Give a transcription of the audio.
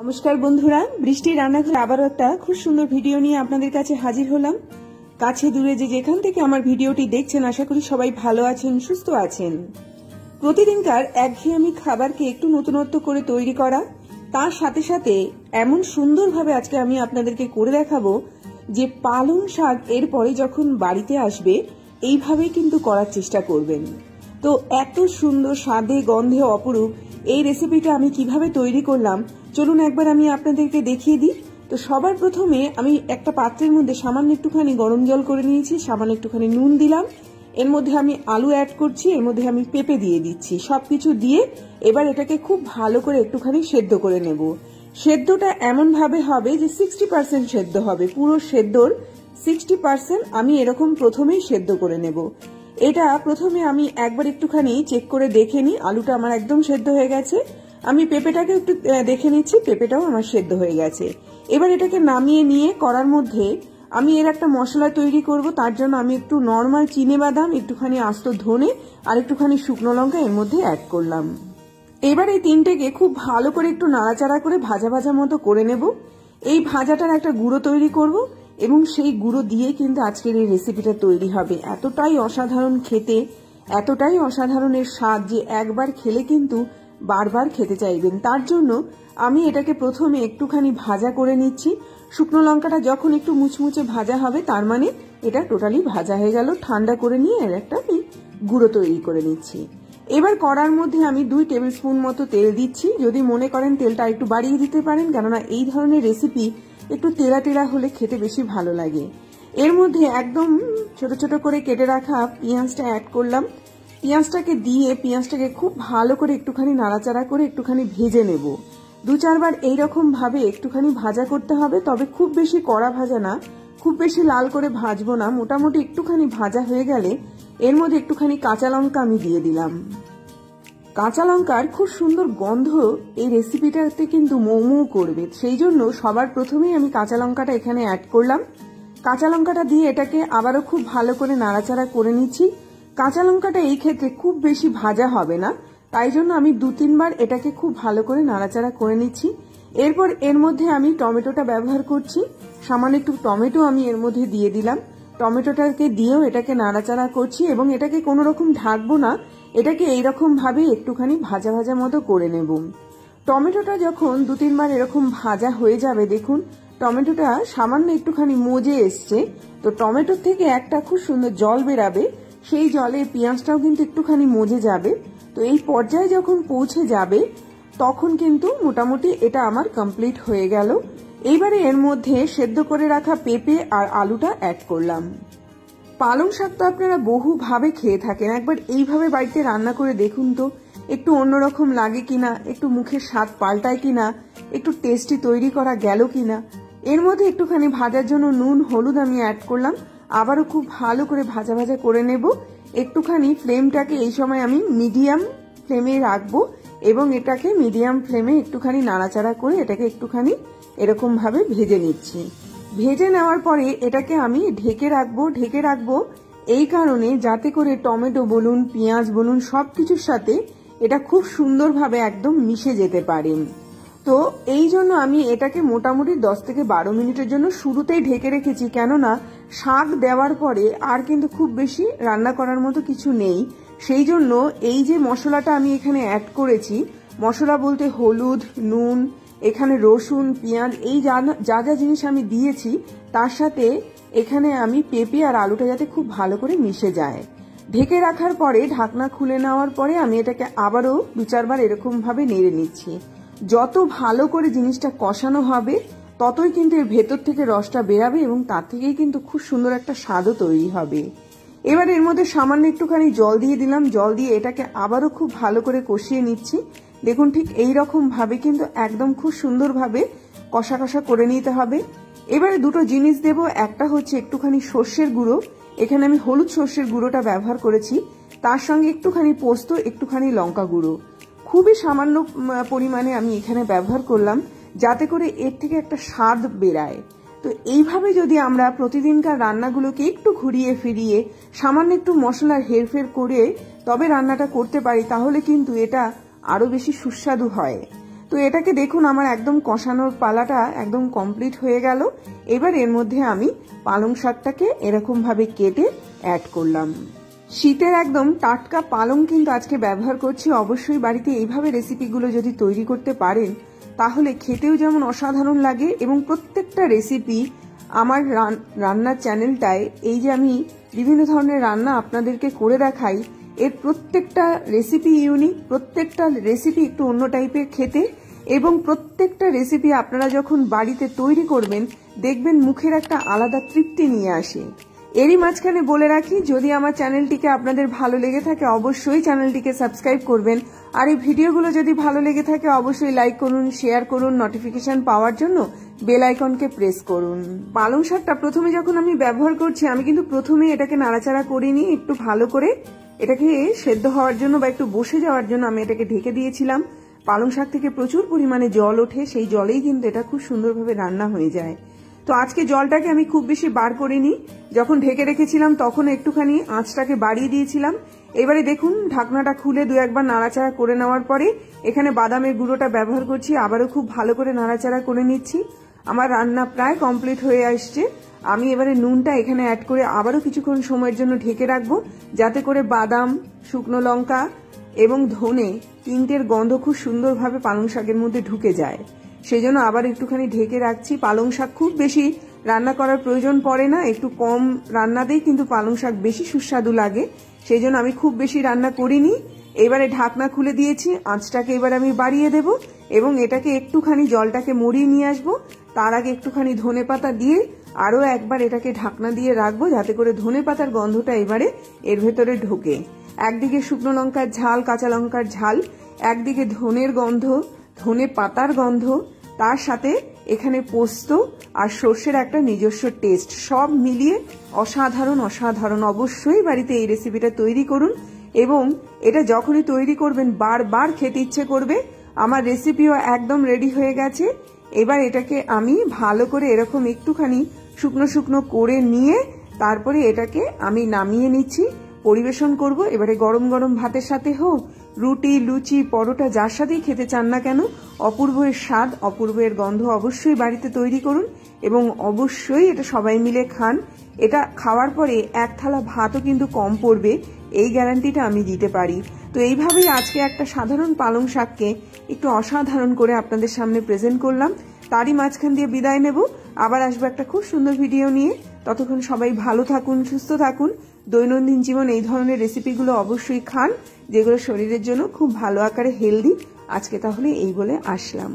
নমস্কার বন্ধুরা, বৃষ্টি রান্নাঘরে আবারও একটা খুব সুন্দর ভিডিও নিয়ে আপনাদের কাছে হাজির হলাম। কাছে দূরে যে যেখান থেকে আমার ভিডিওটি দেখছেন, আশা করি সবাই ভালো আছেন, সুস্থ আছেন। প্রতিদিনকার একঘেয়েমি খাবারকে একটু নতুনত্ব করে তৈরি করা, তার সাথে সাথে এমন সুন্দরভাবে আজকে আমি আপনাদেরকে করে দেখাবো যে পালং শাক এরপরে যখন বাড়িতে আসবে এইভাবেই কিন্তু করার চেষ্টা করবেন। তো এত সুন্দর স্বাদে গন্ধে অপরূপ এই রেসিপিটা আমি কিভাবে তৈরি করলাম চলুন একবার আমি আপনাদেরকে দেখিয়ে দিই। তো সবার প্রথমে আমি একটা পাত্রের মধ্যে সামান্য একটুখানি গরম জল করে নিয়েছি, সামান্য একটুখানি নুন দিলাম, এর মধ্যে আমি আলু অ্যাড করছি, এর মধ্যে আমি পেঁপে দিয়ে দিচ্ছি। সবকিছু দিয়ে এবার এটাকে খুব ভালো করে একটুখানি সেদ্ধ করে নেব। সেদ্ধটা এমন ভাবে হবে যে 60% সেদ্ধ হবে, পুরো সেদ্ধর 60% আমি এরকম প্রথমেই সেদ্ধ করে নেব। এটা প্রথমে আমি একবার একটুখানি চেক করে দেখে নিই আলুটা আমার একদম সেদ্ধ হয়ে গেছে। আমি পেঁপেটাকে একটু দেখে নিচ্ছি, পেঁপেটাও আমার সেদ্ধ হয়ে গেছে। এবার এটাকে নামিয়ে নিয়ে কড়ার মধ্যে আমি এর একটা মশলা তৈরি করব। তার জন্য আমি একটু নর্মাল চিনেবাদাম, একটুখানি আস্ত ধনে আর একটুখানি শুকনো লঙ্কা এর মধ্যে অ্যাড করলাম। এবার এই তিনটেকে খুব ভালো করে একটু নাড়াচাড়া করে ভাজা ভাজা মতো করে নেব। এই ভাজাটার একটা গুঁড়ো তৈরি করব এবং সেই গুঁড়ো দিয়ে কিন্তু আজকের এই রেসিপিটা তৈরি হবে। এতটাই অসাধারণ খেতে, এতটাই অসাধারণ এর স্বাদ যে একবার খেলে কিন্তু বারবার খেতে চাইবেন। তার জন্য আমি এটাকে প্রথমে একটুখানি ভাজা করে নিচ্ছি। শুকনো লঙ্কাটা যখন একটু মুচমুচে ভাজা হবে তার মানে এটা টোটালি ভাজা হয়ে গেল। ঠান্ডা করে নিয়ে এর একটা আমি গুঁড়ো তৈরি করে নিচ্ছি। এবার কড়ার মধ্যে আমি 2 টেবিল স্পুন মতো তেল দিচ্ছি। যদি মনে করেন তেলটা একটু বাড়িয়ে দিতে পারেন, কেননা এই ধরনের রেসিপি একটু তেলা তেলা হলে খেতে বেশি ভালো লাগে। এর মধ্যে একদম ছোট ছোট করে কেটে রাখা পেঁয়াজটা অ্যাড করলাম। পেঁয়াজটাকে দিয়ে পেঁয়াজটাকে খুব ভালো করে একটুখানি নাড়াচাড়া করে একটুখানি ভেজে নেব। 2-4 বার এইরকম ভাবে একটুখানি ভাজা করতে হবে, তবে খুব বেশি কড়া ভাজা না, খুব বেশি লাল করে ভাজবো না। মোটামুটি একটুখানি ভাজা হয়ে গেলে এর মধ্যে একটুখানি কাঁচা লঙ্কা আমি দিয়ে দিলাম। কাঁচা লঙ্কার খুব সুন্দর গন্ধ এই রেসিপিটাতে কিন্তু মৌ করবে, সেই জন্য সবার প্রথমেই আমি কাঁচা লঙ্কাটা এখানে অ্যাড করলাম। কাঁচা লঙ্কাটা দিয়ে এটাকে আবারও খুব ভালো করে নাড়াচাড়া করে নিচ্ছি। কাঁচা লঙ্কাটা এই ক্ষেত্রে খুব বেশি ভাজা হবে না, তাই জন্য আমি 2-3 বার এটাকে খুব ভালো করে নাড়াচাড়া করে নিচ্ছি। এরপর এর মধ্যে আমি টমেটোটা ব্যবহার করছি, সামান্য একটু টমেটো আমি এর মধ্যে দিয়ে দিলাম। টমেটোটাকে দিয়েও এটাকে নাড়াচাড়া করছি এবং এটাকে কোনো রকম ঢাকবো না, এটাকে এইরকম ভাবে একটুখানি ভাজা ভাজা মতো করে নেব। টমেটোটা যখন 2-3 বার এরকম ভাজা হয়ে যাবে, দেখুন টমেটোটা সামান্য একটুখানি মজে এসছে। তো টমেটোর থেকে একটা খুব সুন্দর জল বেরাবে, সেই জলে পেঁয়াজটাও কিন্তু একটুখানি মজে যাবে। তো এই পর্যায়ে যখন পৌঁছে যাবে তখন কিন্তু মোটামুটি এটা আমার কমপ্লিট হয়ে গেল। এইবারে এর মধ্যে সেদ্ধ করে রাখা পেঁপে আর আলুটা অ্যাড করলাম। পালং শাক তো আপনারা বহুভাবে খেয়ে থাকেন, একবার এইভাবে বাড়িতে রান্না করে দেখুন তো, একটু অন্যরকম লাগে কিনা, একটু মুখের স্বাদ পাল্টায় কিনা, একটু টেস্টি তৈরি করা গেল কিনা। এর মধ্যে একটুখানি ভাজার জন্য নুন হলুদ আমি অ্যাড করলাম, আবারও খুব ভালো করে ভাজা ভাজা করে নেব। একটুখানি ফ্লেমটাকে এই সময় আমি মিডিয়াম ফ্লেমে রাখবো এবং এটাকে মিডিয়াম ফ্লেমে একটুখানি নাড়াচাড়া করে এটাকে একটুখানি এরকম ভাবে ভেজে নিচ্ছি। ভেজে নেওয়ার পরে এটাকে আমি ঢেকে রাখবো এই কারণে যাতে করে টমেটো বলুন, পেঁয়াজ বলুন, সবকিছুর সাথে এটা খুব সুন্দরভাবে একদম মিশে যেতে পারে। তো এই জন্য আমি এটাকে মোটামুটি 10 থেকে 12 মিনিটের জন্য শুরুতেই ঢেকে রেখেছি, কেননা শাক দেওয়ার পরে আর কিন্তু খুব বেশি রান্না করার মতো কিছু নেই। সেই জন্য এই যে মশলাটা আমি এখানে অ্যাড করেছি, মশলা বলতে হলুদ, নুন, এখানে রসুন, পেঁয়াজ, এই যা যা জিনিস আমি দিয়েছি তার সাথে এখানে আমি পেঁপে আর আলুটা যাতে খুব ভালো করে মিশে যায়। ঢেকে রাখার পরে ঢাকনা খুলে নেওয়ার পরে আমি এটাকে আবারও 2-4 বার এরকম ভাবে নেড়ে নিচ্ছি। যত ভালো করে জিনিসটা কষানো হবে ততই কিন্তু এর ভেতর থেকে রসটা বেরাবে এবং তার থেকেই কিন্তু খুব সুন্দর একটা স্বাদও তৈরি হবে। এবার এর মধ্যে সামান্য একটুখানি জল দিয়ে দিলাম, জল দিয়ে এটাকে আবারও খুব ভালো করে কষিয়ে নিচ্ছি। দেখুন ঠিক এই রকম ভাবে কিন্তু একদম খুব সুন্দরভাবে কষা কষা করে নিতে হবে। এবারে দুটো জিনিস দেব, একটা হচ্ছে একটুখানি সর্ষের গুঁড়ো, এখানে আমি হলুদ সর্ষের গুঁড়োটা ব্যবহার করেছি, তার সঙ্গে একটুখানি পোস্ত, একটুখানি লঙ্কা গুঁড়ো, খুবই সামান্য পরিমাণে আমি এখানে ব্যবহার করলাম যাতে করে এর থেকে একটা স্বাদ বেরায়। তো এইভাবে যদি আমরা প্রতিদিনকার রান্নাগুলোকে একটু ঘুরিয়ে ফিরিয়ে সামান্য একটু মশলার হেরফের করে তবে রান্নাটা করতে পারি, তাহলে কিন্তু এটা আরো বেশি সুস্বাদু হয়। তো এটাকে দেখুন আমার একদম কষানোর পালাটা একদম কমপ্লিট হয়ে গেল। এবার এর মধ্যে আমি পালং শাকটাকে এরকম ভাবে কেটে অ্যাড করলাম। শীতের একদম টাটকা পালং কিন্তু আজকে ব্যবহার করছি। অবশ্যই বাড়িতে এইভাবে রেসিপিগুলো যদি তৈরি করতে পারেন তাহলে খেতেও যেমন অসাধারণ লাগে, এবং প্রত্যেকটা রেসিপি আমার রান্নার চ্যানেলটায় এই যে আমি বিভিন্ন ধরনের রান্না আপনাদেরকে করে দেখাই, এর প্রত্যেকটা রেসিপি ইউনিক, প্রত্যেকটা রেসিপি একটু অন্য টাইপের খেতে, এবং প্রত্যেকটা রেসিপি আপনারা যখন বাড়িতে তৈরি করবেন দেখবেন মুখের একটা আলাদা তৃপ্তি নিয়ে আসে। এরই মাঝখানে বলে রাখি, যদি আমার চ্যানেলটিকে আপনাদের ভালো লেগে থাকে অবশ্যই চ্যানেলটিকে সাবস্ক্রাইব করবেন, আর এই ভিডিওগুলো যদি ভালো লেগে থাকে অবশ্যই লাইক করুন, শেয়ার করুন, নোটিফিকেশন পাওয়ার জন্য বেল আইকনকে প্রেস করুন। পালং শাকটা প্রথমে যখন আমি ব্যবহার করছি আমি কিন্তু প্রথমে এটাকে নাড়াচাড়া করিনি, একটু ভালো করে এটাকে সেদ্ধ হওয়ার জন্য বা একটু বসে যাওয়ার জন্য আমি এটাকে ঢেকে দিয়েছিলাম। পালং শাক থেকে প্রচুর পরিমাণে জল ওঠে, সেই জলেই কিন্তু এটা খুব সুন্দরভাবে রান্না হয়ে যায়। তো আজকে জলটাকে আমি খুব বেশি বার করিনি, যখন ঢেকে রেখেছিলাম তখন একটুখানি আঁচটাকে বাড়িয়ে দিয়েছিলাম। এবারে দেখুন ঢাকনাটা খুলে দু একবার নাড়াচাড়া করে নেওয়ার পরে এখানে বাদামের গুঁড়োটা ব্যবহার করছি, আবারও খুব ভালো করে নাড়াচাড়া করে নিচ্ছি। আমার রান্না প্রায় কমপ্লিট হয়ে আসছে। আমি এবারে নুনটা এখানে অ্যাড করে আবারও কিছুক্ষণ সময়ের জন্য ঢেকে রাখবো, যাতে করে বাদাম, শুকনো লঙ্কা এবং ধনে তিনটের গন্ধ খুব সুন্দরভাবে পালং শাকের মধ্যে ঢুকে যায়। সেই জন্য আবার একটুখানি ঢেকে রাখছি। পালং শাক খুব বেশি রান্না করার প্রয়োজন পড়ে না, একটু কম রান্নাতেই কিন্তু পালং শাক বেশি সুস্বাদু লাগে, সেই জন্য আমি খুব বেশি রান্না করিনি। এবারে ঢাকনা খুলে দিয়েছি, আঁচটাকে এবার আমি বাড়িয়ে দেব এবং এটাকে একটুখানি জলটাকে মরিয়ে নিয়ে আসবো। তার আগে একটুখানি ধনেপাতা দিয়ে আরও একবার এটাকে ঢাকনা দিয়ে রাখবো, যাতে করে ধনেপাতার গন্ধটা এবারে এর ভেতরে ঢোকে। একদিকে শুকনো লঙ্কার ঝাল, কাঁচা লঙ্কার ঝাল, একদিকে ধনের গন্ধ, ধনে পাতার গন্ধ, তার সাথে এখানে পোস্ত আর সর্ষের একটা নিজস্ব টেস্ট, সব মিলিয়ে অসাধারণ অসাধারণ। অবশ্যই বাড়িতে এই রেসিপিটা তৈরি করুন, এবং এটা যখনই তৈরি করবেন বারবার খেতে ইচ্ছে করবে। আমার রেসিপিও একদম রেডি হয়ে গেছে। এবার এটাকে আমি ভালো করে এরকম একটুখানি শুকনো শুকনো করে নিয়ে তারপরে এটাকে আমি নামিয়ে নিচ্ছি, পরিবেশন করব। এবারে গরম গরম ভাতের সাথে হোক, রুটি, লুচি, পরোটা, যার সাথেই খেতে চান না কেন, অপূর্ব এর স্বাদ, অপূর্ব এর গন্ধ অবশ্যই বাড়িতে তৈরি করুন এবং অবশ্যই এটা সবাই মিলে খান। এটা খাওয়ার পরে এক থালা ভাতও কিন্তু কম পড়বে, এই গ্যারান্টিটা আমি দিতে পারি। তো এইভাবেই আজকে একটা সাধারণ পালং শাককে একটু অসাধারণ করে আপনাদের সামনে প্রেজেন্ট করলাম। তারই মাঝখান দিয়ে বিদায় নেব, আবার আসবো একটা খুব সুন্দর ভিডিও নিয়ে। ততক্ষণ সবাই ভালো থাকুন, সুস্থ থাকুন। দৈনন্দিন জীবন এই ধরনের রেসিপিগুলো অবশ্যই খান, যেগুলো শরীরের জন্য খুব ভালো আকারে হেলদি। আজকে তাহলে এই বলে আসলাম।